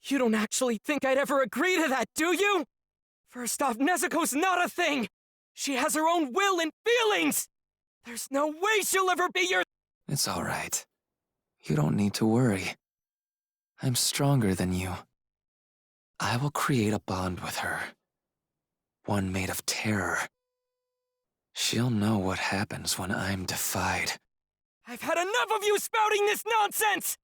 You don't actually think I'd ever agree to that, do you? First off, Nezuko's not a thing! She has her own will and feelings! There's no way she'll ever be your— It's alright. You don't need to worry. I'm stronger than you. I will create a bond with her. One made of terror. She'll know what happens when I'm defied. I've had enough of you spouting this nonsense!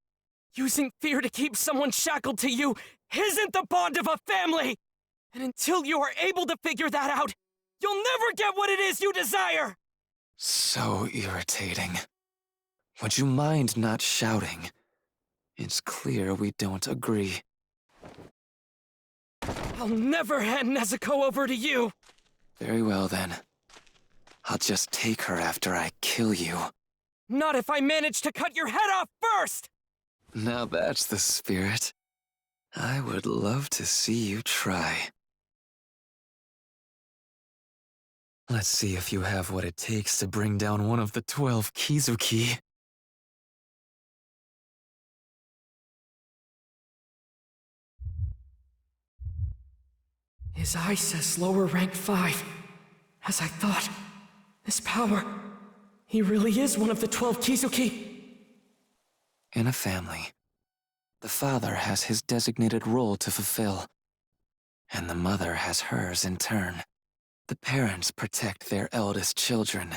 Using fear to keep someone shackled to you isn't the bond of a family! And until you are able to figure that out, you'll never get what it is you desire! So irritating. Would you mind not shouting? It's clear we don't agree. I'll never hand Nezuko over to you! Very well then. I'll just take her after I kill you. Not if I manage to cut your head off first! Now that's the spirit. I would love to see you try. Let's see if you have what it takes to bring down one of the 12 Kizuki. His eye says lower rank 5. As I thought, this power, he really is one of the 12 Kizuki. In a family, the father has his designated role to fulfill, and the mother has hers in turn. The parents protect their eldest children,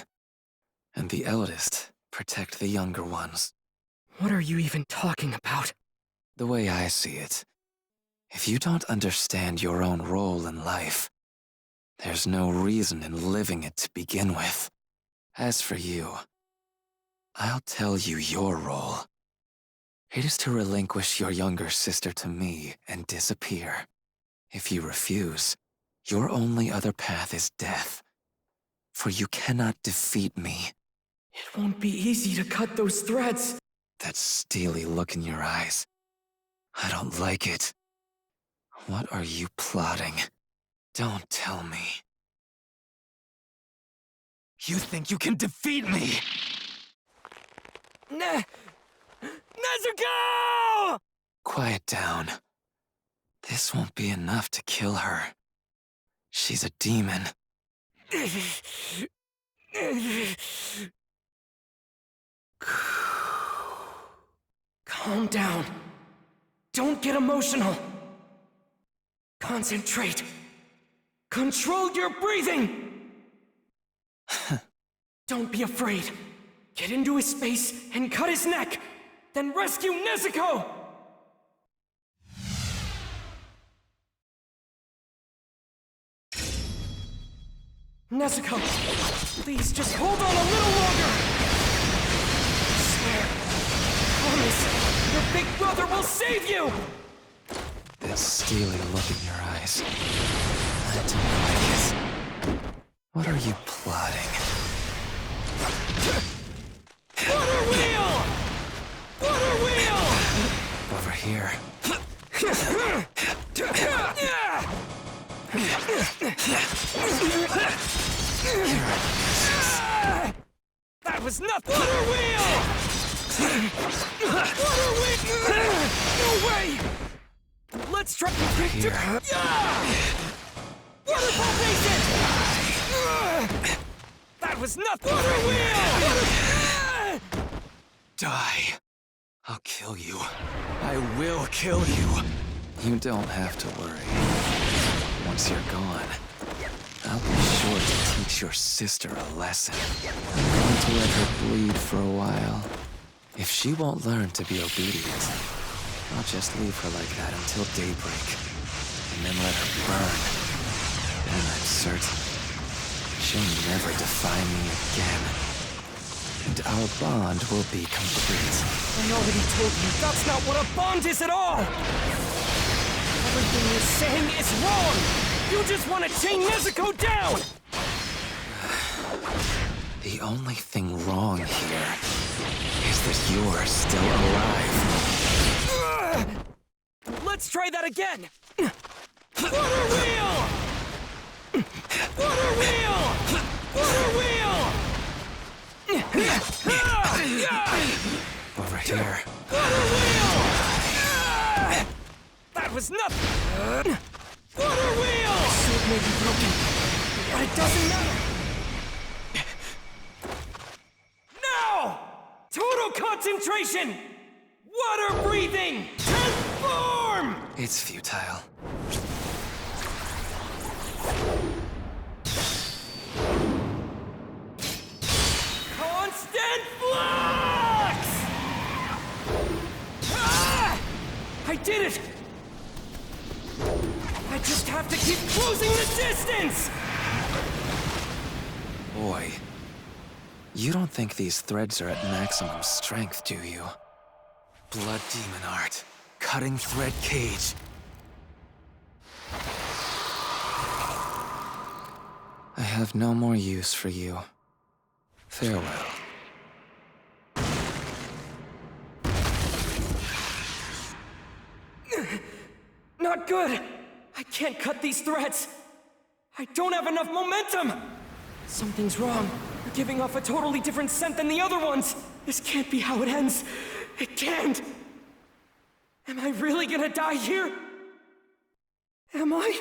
and the eldest protect the younger ones. What are you even talking about? The way I see it, if you don't understand your own role in life, there's no reason in living it to begin with. As for you, I'll tell you your role. It is to relinquish your younger sister to me and disappear. If you refuse, your only other path is death. For you cannot defeat me. It won't be easy to cut those threads. That steely look in your eyes. I don't like it. What are you plotting? Don't tell me. You think you can defeat me? Nezuko! Quiet down. This won't be enough to kill her. She's a demon. Calm down. Don't get emotional. Concentrate. Control your breathing! Don't be afraid. Get into his space and cut his neck. Then rescue Nezuko! Nezuko, please just hold on a little longer! I swear, promise, your big brother will save you! That steely look in your eyes. I don't like it. What are you plotting? Water wheel! Water wheel! Over here. That was nothing! Water wheel! Water wheel! No way! Let's try to get to... Waterfall Basin! That was nothing! Water wheel! Die. I'll kill you. I will kill you. You don't have to worry. Once you're gone, I'll be sure to teach your sister a lesson. I'm going to let her bleed for a while. If she won't learn to be obedient, I'll just leave her like that until daybreak, and then let her burn. Then I'm certain she'll never defy me again. And our bond will be complete. I already told you, that's not what a bond is at all! Everything you're saying is wrong! You just want to chain Nezuko down! The only thing wrong here is that you're still alive. Let's try that again! Water wheel! Water wheel! Water wheel! Over here. Water wheel! That was nothing! Water wheel! The suit may be broken, but it doesn't matter! Now! Total concentration! Water breathing! Transform! It's futile. Constant flux! Ah! I did it! I just have to keep closing the distance! Boy, you don't think these threads are at maximum strength, do you? Blood demon art. Cutting thread cage. I have no more use for you. Farewell. Not good! I can't cut these threads! I don't have enough momentum! Something's wrong. You're giving off a totally different scent than the other ones! This can't be how it ends! It can't! Am I really gonna die here? Am I?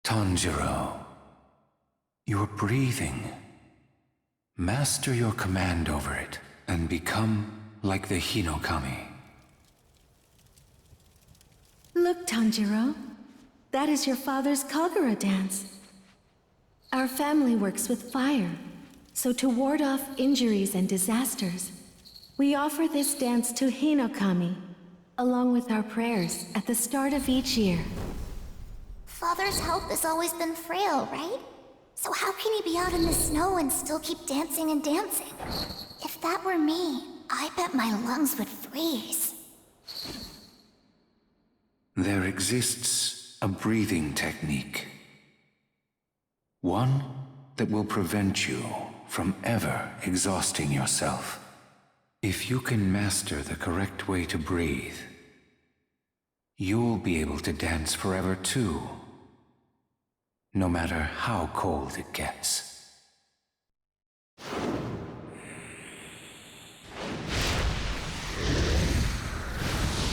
Tanjiro, you're breathing. Master your command over it, and become like the Hinokami. Look, Tanjiro. That is your father's Kagura dance. Our family works with fire, so to ward off injuries and disasters, we offer this dance to Hinokami, along with our prayers at the start of each year. Father's health has always been frail, right? So how can he be out in the snow and still keep dancing and dancing? If that were me, I bet my lungs would freeze. There exists a breathing technique. One that will prevent you from ever exhausting yourself. If you can master the correct way to breathe, you'll be able to dance forever too. No matter how cold it gets.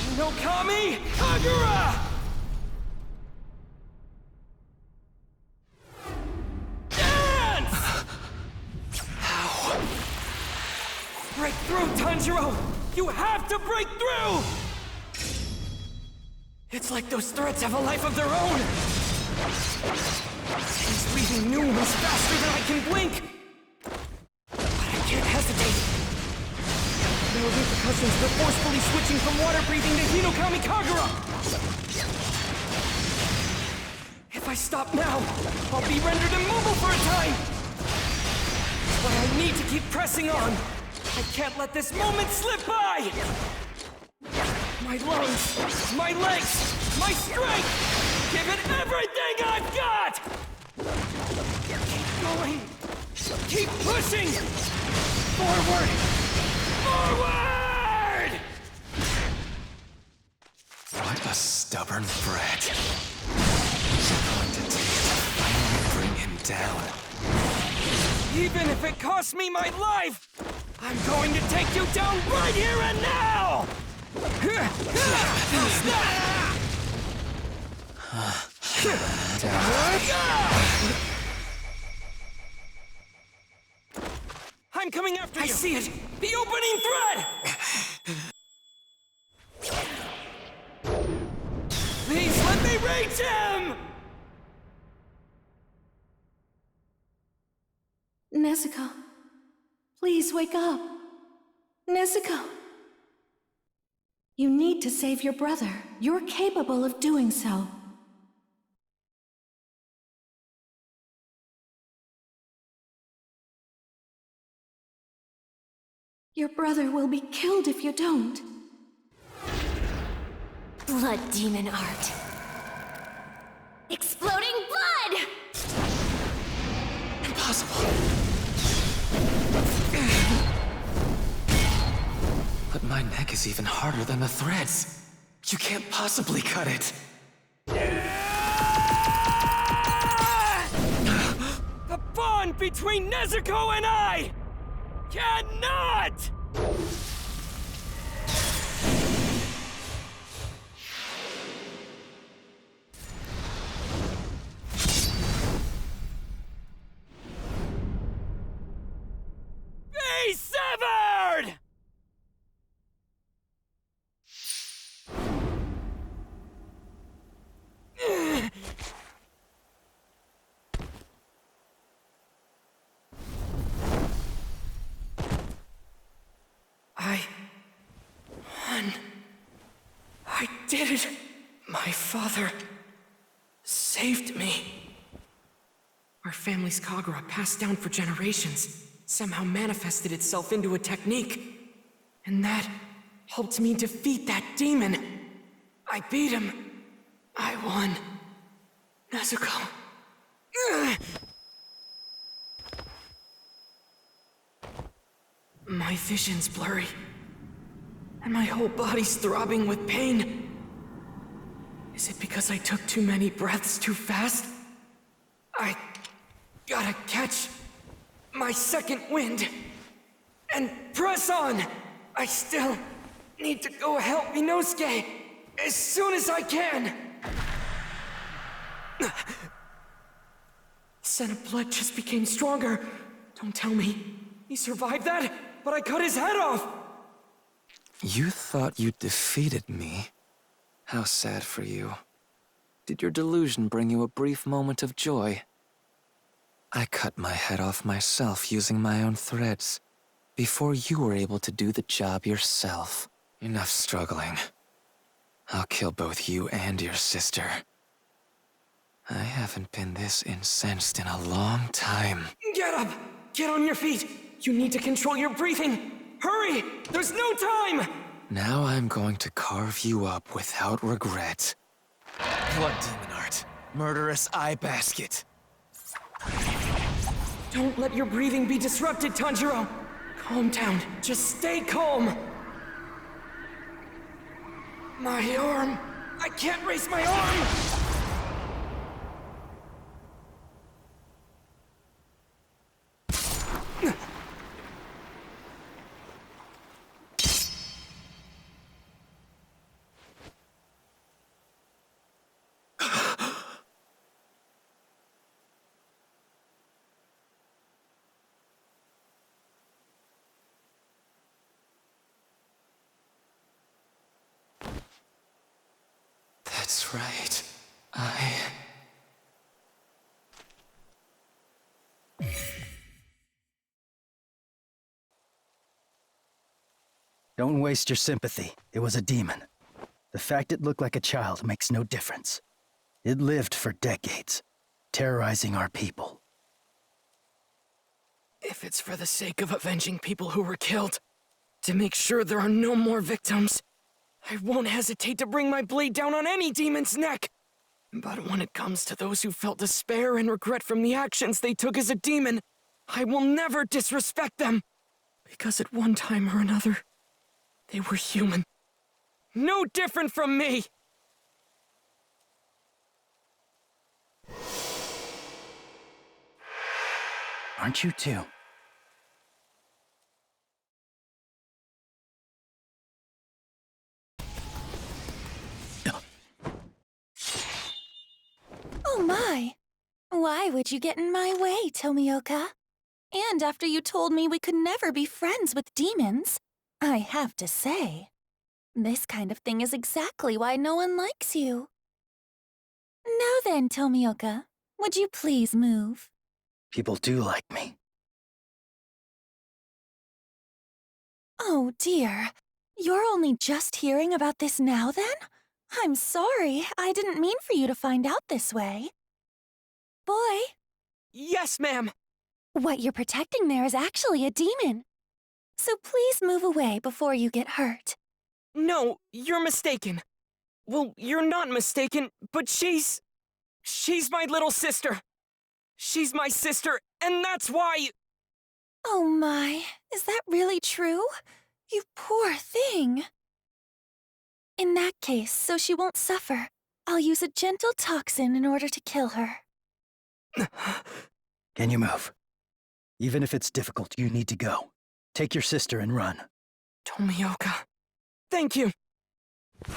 Hinokami Kagura! Dance! How? Break through, Tanjiro! You have to break through! It's like those threads have a life of their own! He's breathing new ones faster than I can blink! But I can't hesitate. No repercussions for forcefully switching from water breathing to Hinokami Kagura! If I stop now, I'll be rendered immobile for a time! But I need to keep pressing on! I can't let this moment slip by! My lungs, my legs, my strength! Give it everything I've got! Keep going! Keep pushing! Forward! Forward! What a stubborn brat. So going to take to finally bring him down. Even if it costs me my life, I'm going to take you down right here and now! I'm coming after you! I see it! The opening thread! Please let me reach him! Nezuko, please wake up. Nezuko. You need to save your brother. You're capable of doing so. Your brother will be killed if you don't. Blood demon art. Exploding blood! Impossible. But my neck is even harder than the threads. You can't possibly cut it. bond between Nezuko and I cannot! Be severed! I won. I did it. My father saved me. Our family's Kagura, passed down for generations, somehow manifested itself into a technique. And that helped me defeat that demon. I beat him. I won. Nezuko. Ugh. My vision's blurry, and my whole body's throbbing with pain. Is it because I took too many breaths too fast? I gotta catch my second wind and press on. I still need to go help Inosuke as soon as I can. Scent of blood just became stronger. Don't tell me he survived that, but I cut his head off! You thought you defeated me? How sad for you. Did your delusion bring you a brief moment of joy? I cut my head off myself using my own threads, before you were able to do the job yourself. Enough struggling. I'll kill both you and your sister. I haven't been this incensed in a long time. Get up! Get on your feet! You need to control your breathing! Hurry! There's no time! Now I'm going to carve you up without regret. Blood demon art. Murderous eye basket. Don't let your breathing be disrupted, Tanjiro! Calm down. Just stay calm! My arm! I can't raise my arm! That's right. Don't waste your sympathy. It was a demon. The fact it looked like a child makes no difference. It lived for decades, terrorizing our people. If it's for the sake of avenging people who were killed, to make sure there are no more victims, I won't hesitate to bring my blade down on any demon's neck. But when it comes to those who felt despair and regret from the actions they took as a demon, I will never disrespect them. Because at one time or another, they were human. No different from me! Aren't you too? Oh my! Why would you get in my way, Tomioka? And after you told me we could never be friends with demons, I have to say, this kind of thing is exactly why no one likes you. Now then, Tomioka, would you please move? People do like me. Oh dear, you're only just hearing about this now then? I'm sorry, I didn't mean for you to find out this way. Boy, Yes, ma'am! what you're protecting there is actually a demon. So please move away before you get hurt. No, you're mistaken. Well, you're not mistaken, but she's my little sister. She's my sister, and that's why... Oh my, is that really true? You poor thing. In that case, so she won't suffer, I'll use a gentle toxin in order to kill her. Can you move? Even if it's difficult, you need to go. Take your sister and run. Tomioka, thank you.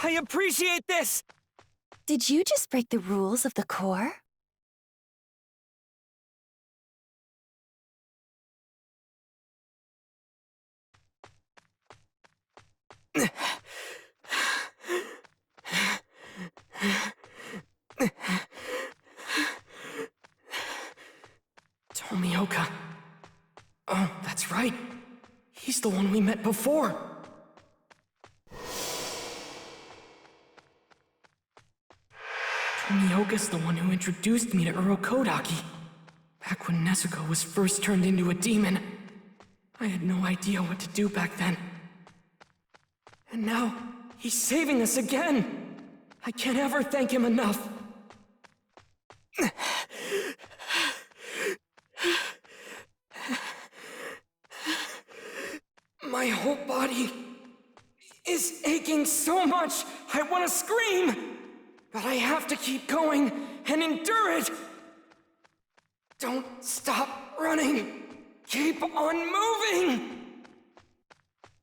I appreciate this! Did you just break the rules of the Corps? Tomioka. Oh, that's right. He's the one we met before. Tomioka's the one who introduced me to Urokodaki. Back when Nezuko was first turned into a demon. I had no idea what to do back then. And now, he's saving us again! I can't ever thank him enough. My whole body is aching so much, I want to scream! But I have to keep going and endure it! Don't stop running! Keep on moving!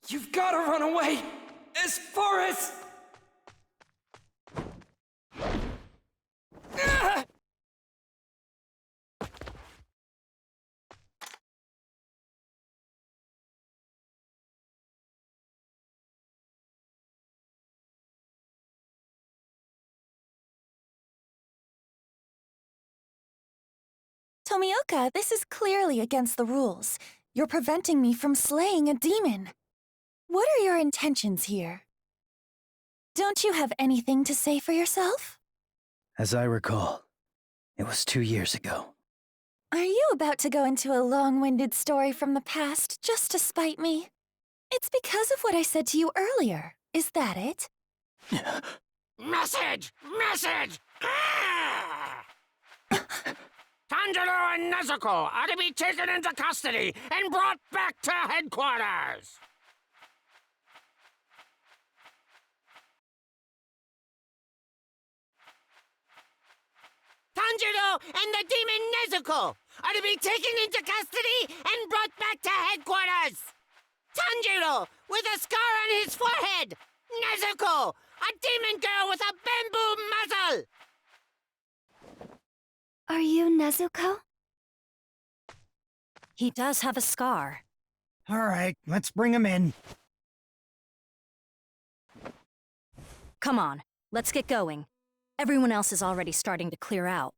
You've got to run away as far as... Ah! Tomioka, this is clearly against the rules. You're preventing me from slaying a demon. What are your intentions here? Don't you have anything to say for yourself? As I recall, it was 2 years ago. Are you about to go into a long-winded story from the past just to spite me? It's because of what I said to you earlier. Is that it? Message! Message! Ah! Tanjiro and Nezuko are to be taken into custody and brought back to headquarters! Tanjiro and the demon Nezuko are to be taken into custody and brought back to headquarters! Tanjiro with a scar on his forehead! Nezuko, a demon girl with a bamboo muzzle! Are you Nezuko? He does have a scar. All right, let's bring him in. Come on, let's get going. Everyone else is already starting to clear out.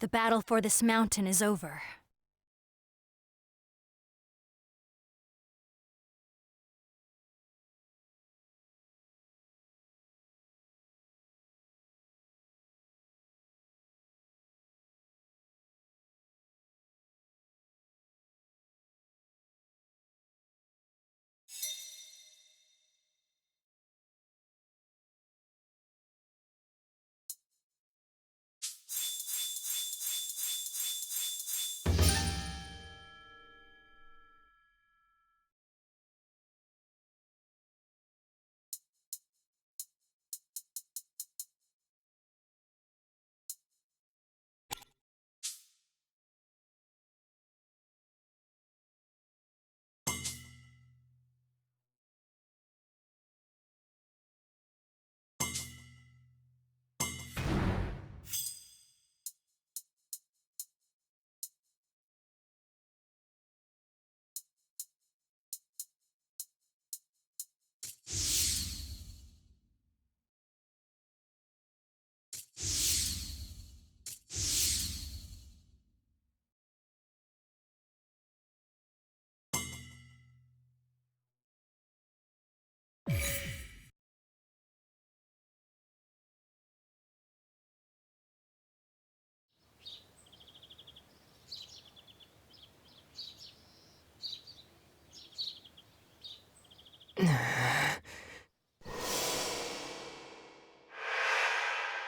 The battle for this mountain is over.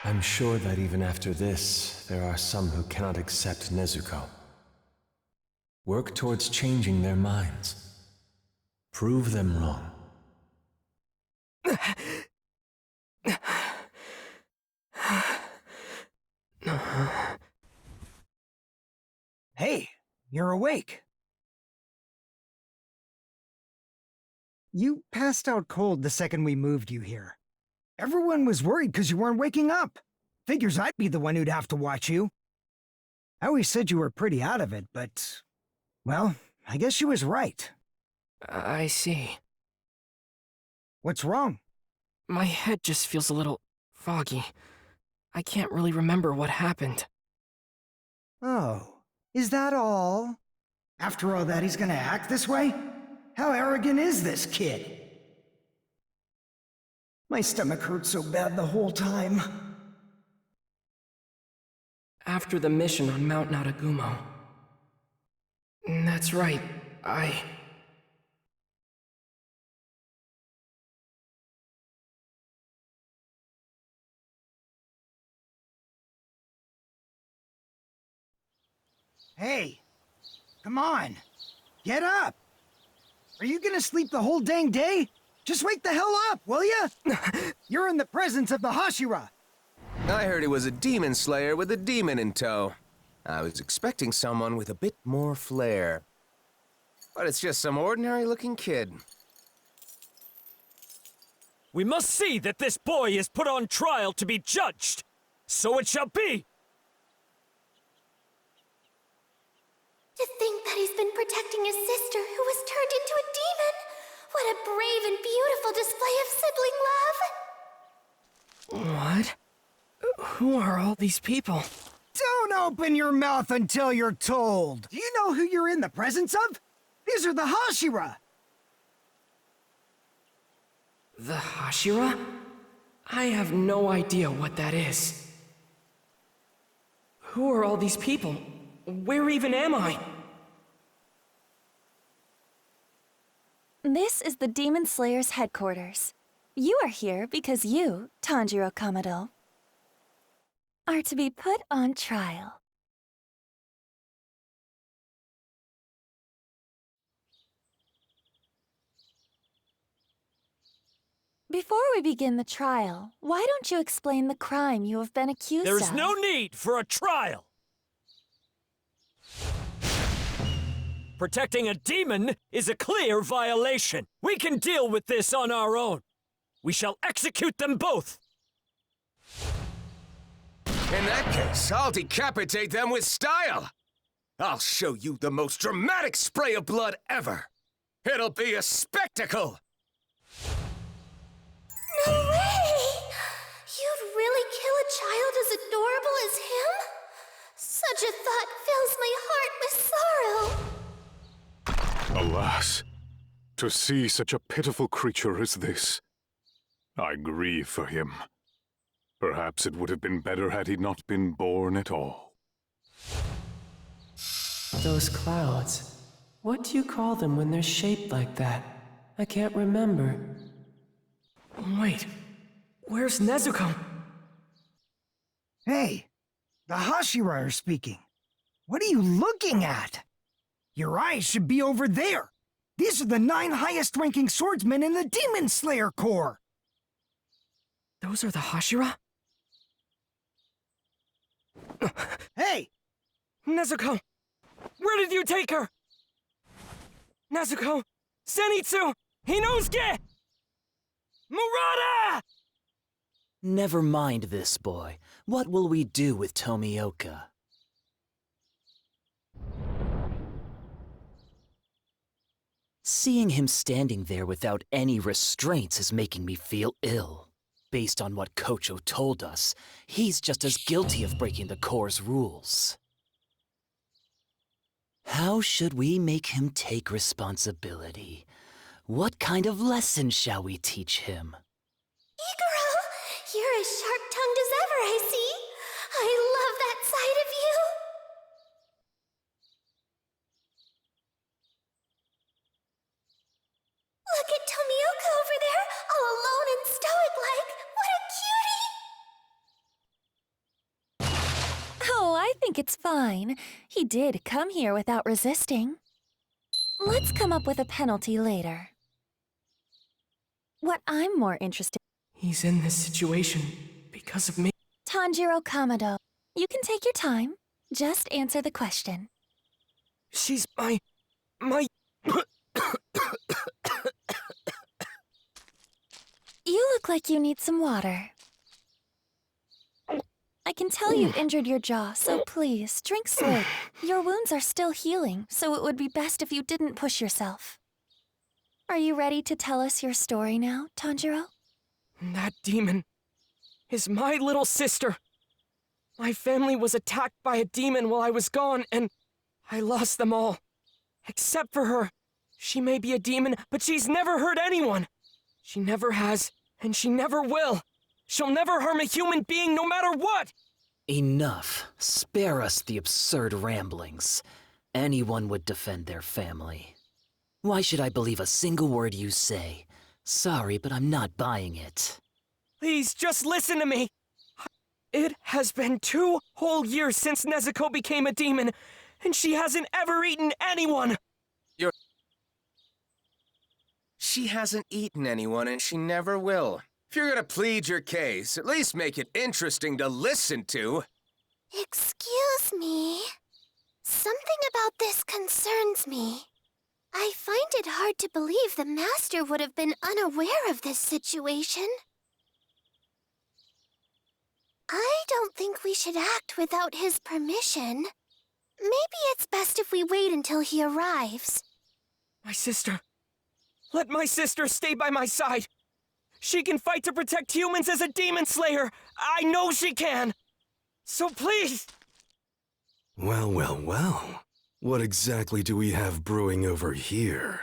I'm sure that even after this, there are some who cannot accept Nezuko. Work towards changing their minds. Prove them wrong. you're awake. You passed out cold the second we moved you here. Everyone was worried because you weren't waking up. Figures I'd be the one who'd have to watch you. I always said you were pretty out of it, but... well, I guess she was right. I see. What's wrong? My head just feels a little foggy. I can't really remember what happened. Oh, is that all? After all that, he's gonna act this way? How arrogant is this kid? My stomach hurt so bad the whole time. After the mission on Mount Naragumo. That's right, Hey, come on. Get up. Are you gonna sleep the whole dang day? Just wake the hell up, will ya? You're in the presence of the Hashira. I heard he was a demon slayer with a demon in tow. I was expecting someone with a bit more flair. But it's just some ordinary-looking kid. We must see that this boy is put on trial to be judged. So it shall be! To think that he's been protecting his sister who was turned into a demon! What a brave and beautiful display of sibling love! What? Who are all these people? Don't open your mouth until you're told. Do you know who you're in the presence of? These are the Hashira. The Hashira? I have no idea what that is. Who are all these people? Where even am I? This is the Demon Slayer's headquarters. You are here because you, Tanjiro Kamado, are to be put on trial. Before we begin the trial, why don't you explain the crime you have been accused of? There's no need for a trial! Protecting a demon is a clear violation. We can deal with this on our own. We shall execute them both. In that case, I'll decapitate them with style. I'll show you the most dramatic spray of blood ever. It'll be a spectacle. No way! You'd really kill a child as adorable as him? Such a thought fills my heart with sorrow. Alas, to see such a pitiful creature as this, I grieve for him. Perhaps it would have been better had he not been born at all. Those clouds. What do you call them when they're shaped like that? I can't remember. Wait, where's Nezuko? Hey, the Hashira are speaking. What are you looking at? Your eyes should be over there. These are the 9 highest-ranking swordsmen in the Demon Slayer Corps. Those are the Hashira? Hey! Nezuko! Where did you take her? Nezuko! Zenitsu! Hinosuke! Murata! Never mind this boy. What will we do with Tomioka? Seeing him standing there without any restraints is making me feel ill. Based on what Kocho told us, he's just as guilty of breaking the Corps' rules. How should we make him take responsibility? What kind of lesson shall we teach him? Iguro, you're as sharp-tongued as ever, I see. I love that side of you. Look at Tomioka over there, all alone and stoic-like. What a cutie! Oh, I think it's fine. He did come here without resisting. Let's come up with a penalty later. What I'm more interested in... He's in this situation because of me. Tanjiro Kamado, you can take your time. Just answer the question. She's my... You look like you need some water. I can tell you injured your jaw, so please, drink slow. Your wounds are still healing, so it would be best if you didn't push yourself. Are you ready to tell us your story now, Tanjiro? That demon is my little sister. My family was attacked by a demon while I was gone, and I lost them all. Except for her. She may be a demon, but she's never hurt anyone. She never has, and she never will. She'll never harm a human being no matter what! Enough. Spare us the absurd ramblings. Anyone would defend their family. Why should I believe a single word you say? Sorry, but I'm not buying it. Please, just listen to me. It has been 2 whole years since Nezuko became a demon, and she hasn't ever eaten anyone! She hasn't eaten anyone, and she never will. If you're gonna plead your case, at least make it interesting to listen to. Excuse me. Something about this concerns me. I find it hard to believe the Master would have been unaware of this situation. I don't think we should act without his permission. Maybe it's best if we wait until he arrives. My sister. Let my sister stay by my side. She can fight to protect humans as a demon slayer. I know she can. So please. Well, well, well. What exactly do we have brewing over here?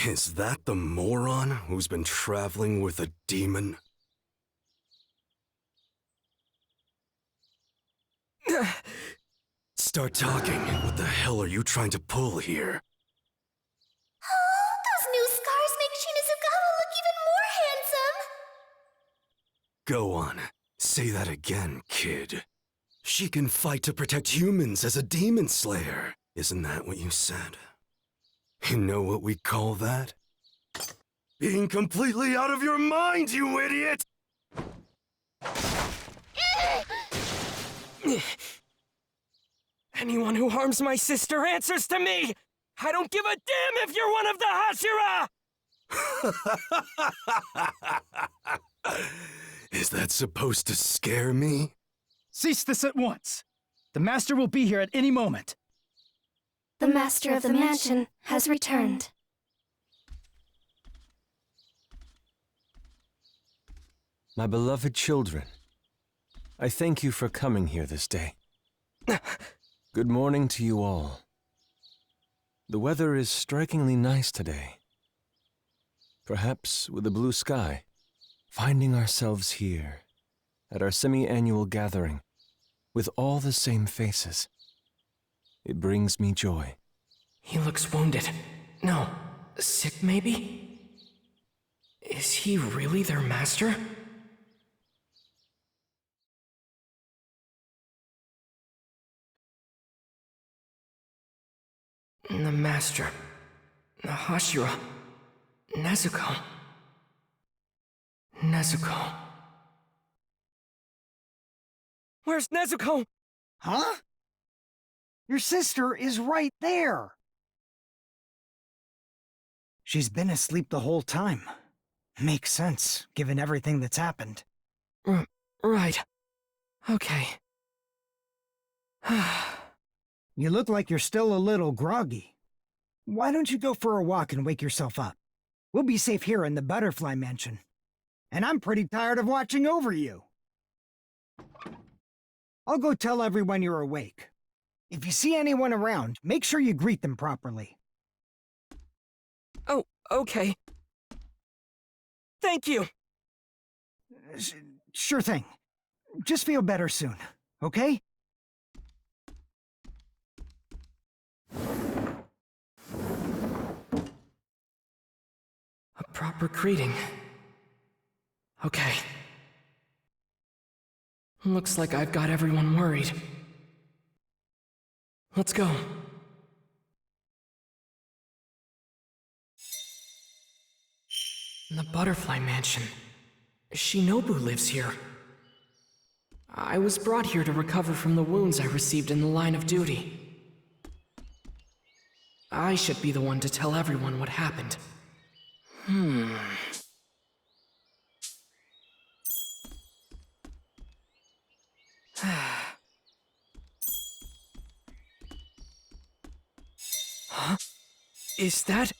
Is that the moron who's been traveling with a demon? Start talking. What the hell are you trying to pull here? Oh, those new scars make Shinazugawa look even more handsome. Go on. Say that again, kid. She can fight to protect humans as a demon slayer. Isn't that what you said? You know what we call that? Being completely out of your mind, you idiot! Anyone who harms my sister answers to me! I don't give a damn if you're one of the Hashira! Is that supposed to scare me? Cease this at once. The Master will be here at any moment. The Master of the Mansion has returned. My beloved children, I thank you for coming here this day. Good morning to you all. The weather is strikingly nice today. Perhaps with a blue sky. Finding ourselves here, at our semi-annual gathering, with all the same faces. It brings me joy. He looks wounded. No, sick maybe? Is he really their master? The master. The Hashira. Nezuko. Nezuko. Where's Nezuko? Huh? Your sister is right there. She's been asleep the whole time. Makes sense, given everything that's happened. Right. Okay. You look like you're still a little groggy. Why don't you go for a walk and wake yourself up? We'll be safe here in the Butterfly Mansion. And I'm pretty tired of watching over you. I'll go tell everyone you're awake. If you see anyone around, make sure you greet them properly. Oh, okay. Thank you. Sure thing. Just feel better soon, okay? A proper greeting. Okay. Looks like I've got everyone worried. Let's go. The Butterfly Mansion. Shinobu lives here. I was brought here to recover from the wounds I received in the line of duty. I should be the one to tell everyone what happened. Huh? Is that...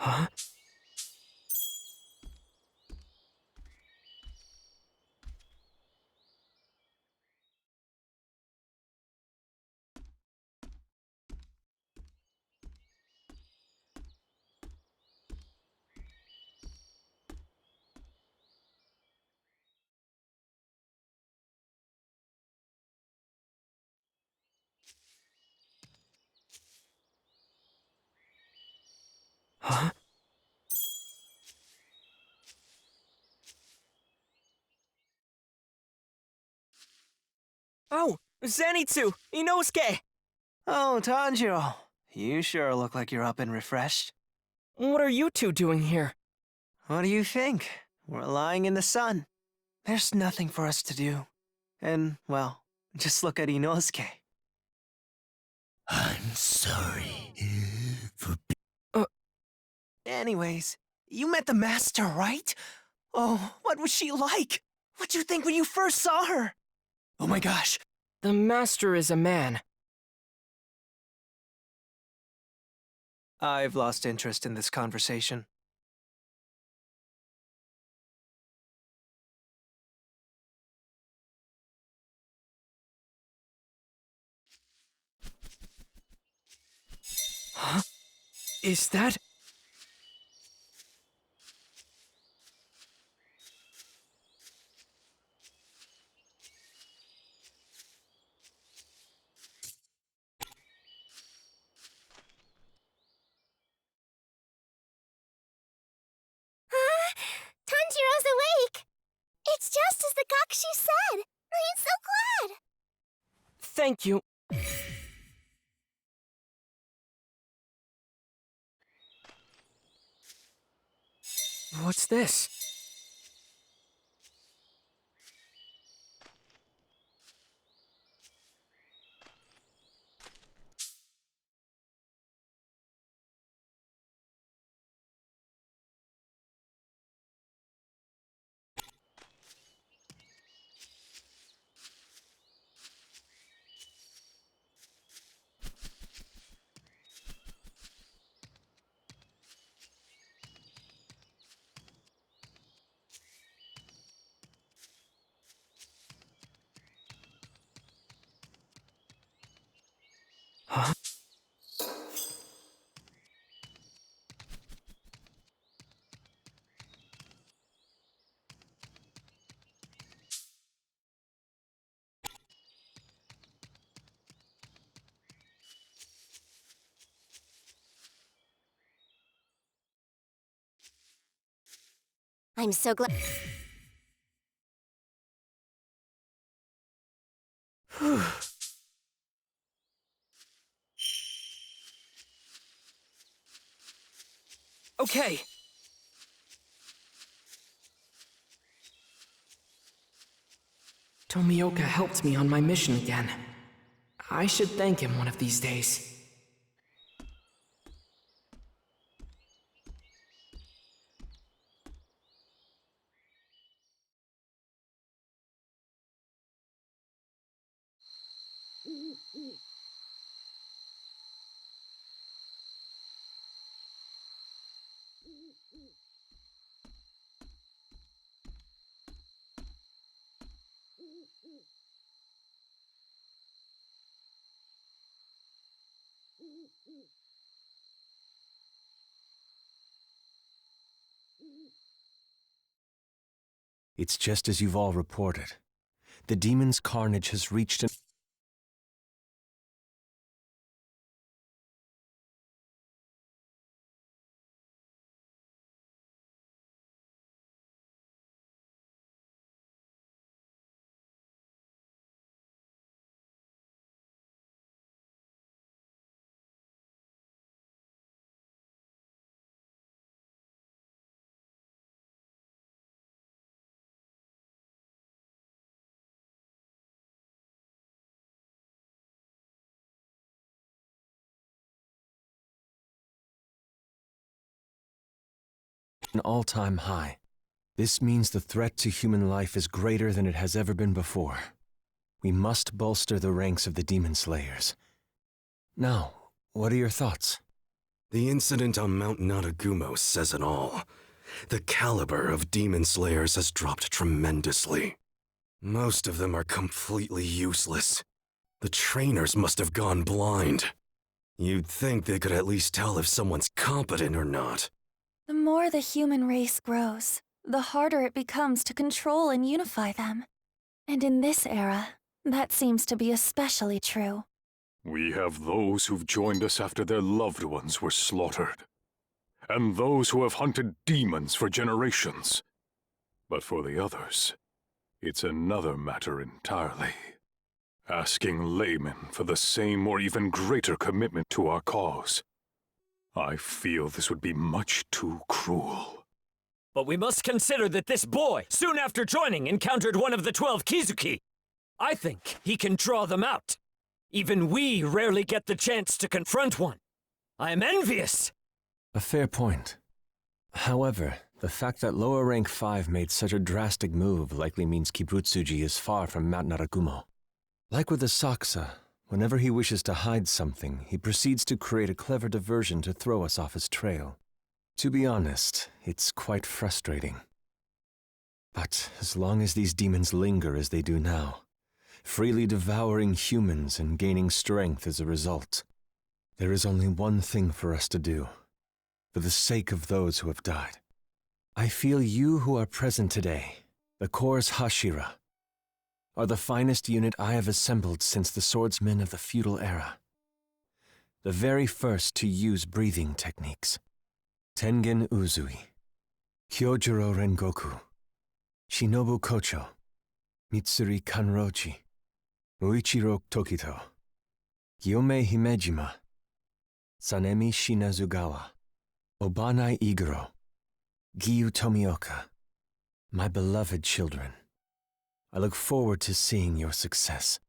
Huh? Huh? Oh, Zenitsu! Inosuke! Oh, Tanjiro. You sure look like you're up and refreshed. What are you two doing here? What do you think? We're lying in the sun. There's nothing for us to do. And, well, just look at Inosuke. I'm sorry for Anyways, you met the master, right? Oh, what was she like? What'd you think when you first saw her? Oh my gosh. The master is a man. I've lost interest in this conversation. Huh? Is that... Tanjiro's awake! It's just as the Gakshi said! I'm so glad! Thank you. What's this? Huh? I'm so glad. Okay. Tomioka helped me on my mission again. I should thank him one of these days. It's just as you've all reported. The demon's carnage has reached an... an all-time high. This means the threat to human life is greater than it has ever been before. We must bolster the ranks of the Demon Slayers. Now, what are your thoughts? The incident on Mount Naragumo says it all. The caliber of Demon Slayers has dropped tremendously. Most of them are completely useless. The trainers must have gone blind. You'd think they could at least tell if someone's competent or not. The more the human race grows, the harder it becomes to control and unify them. And in this era, that seems to be especially true. We have those who've joined us after their loved ones were slaughtered, and those who have hunted demons for generations. But for the others, it's another matter entirely. Asking laymen for the same or even greater commitment to our cause. I feel this would be much too cruel. But we must consider that this boy, soon after joining, encountered one of the 12 Kizuki. I think he can draw them out. Even we rarely get the chance to confront one. I am envious! A fair point. However, the fact that lower rank 5 made such a drastic move likely means Kibutsuji is far from Mount Naragumo. Like with the Saksa, whenever he wishes to hide something, he proceeds to create a clever diversion to throw us off his trail. To be honest, it's quite frustrating. But as long as these demons linger as they do now, freely devouring humans and gaining strength as a result, there is only one thing for us to do, for the sake of those who have died. I feel you who are present today, the Corps Hashira, are the finest unit I have assembled since the swordsmen of the feudal era. The very first to use breathing techniques. Tengen Uzui, Kyojuro Rengoku, Shinobu Kocho, Mitsuri Kanrochi, Muichiro Tokito, Gyome Himejima, Sanemi Shinazugawa, Obanai Iguro, Giyu Tomioka, my beloved children. I look forward to seeing your success.